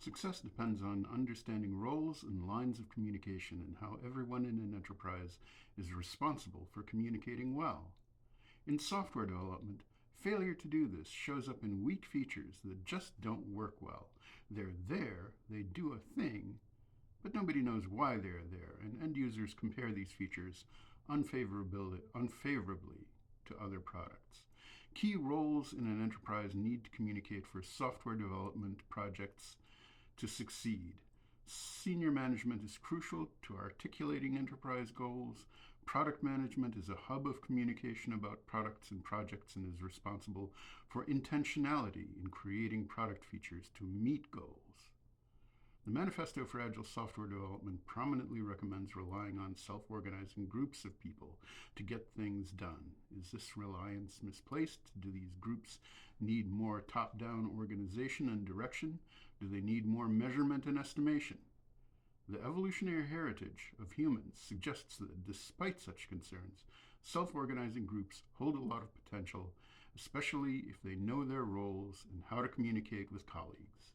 Success depends on understanding roles and lines of communication and how everyone in an enterprise is responsible for communicating well. In software development, failure to do this shows up in weak features that just don't work well. They're there, they do a thing, but nobody knows why they're there, and end users compare these features unfavorably to other products. Key roles in an enterprise need to communicate for software development projects to succeed. Senior management is crucial to articulating enterprise goals. Product management is a hub of communication about products and projects and is responsible for intentionality in creating product features to meet goals. The Manifesto for Agile Software Development prominently recommends relying on self-organizing groups of people to get things done. Is this reliance misplaced? Do these groups need more top-down organization and direction? Do they need more measurement and estimation? The evolutionary heritage of humans suggests that despite such concerns, self-organizing groups hold a lot of potential, especially if they know their roles and how to communicate with colleagues.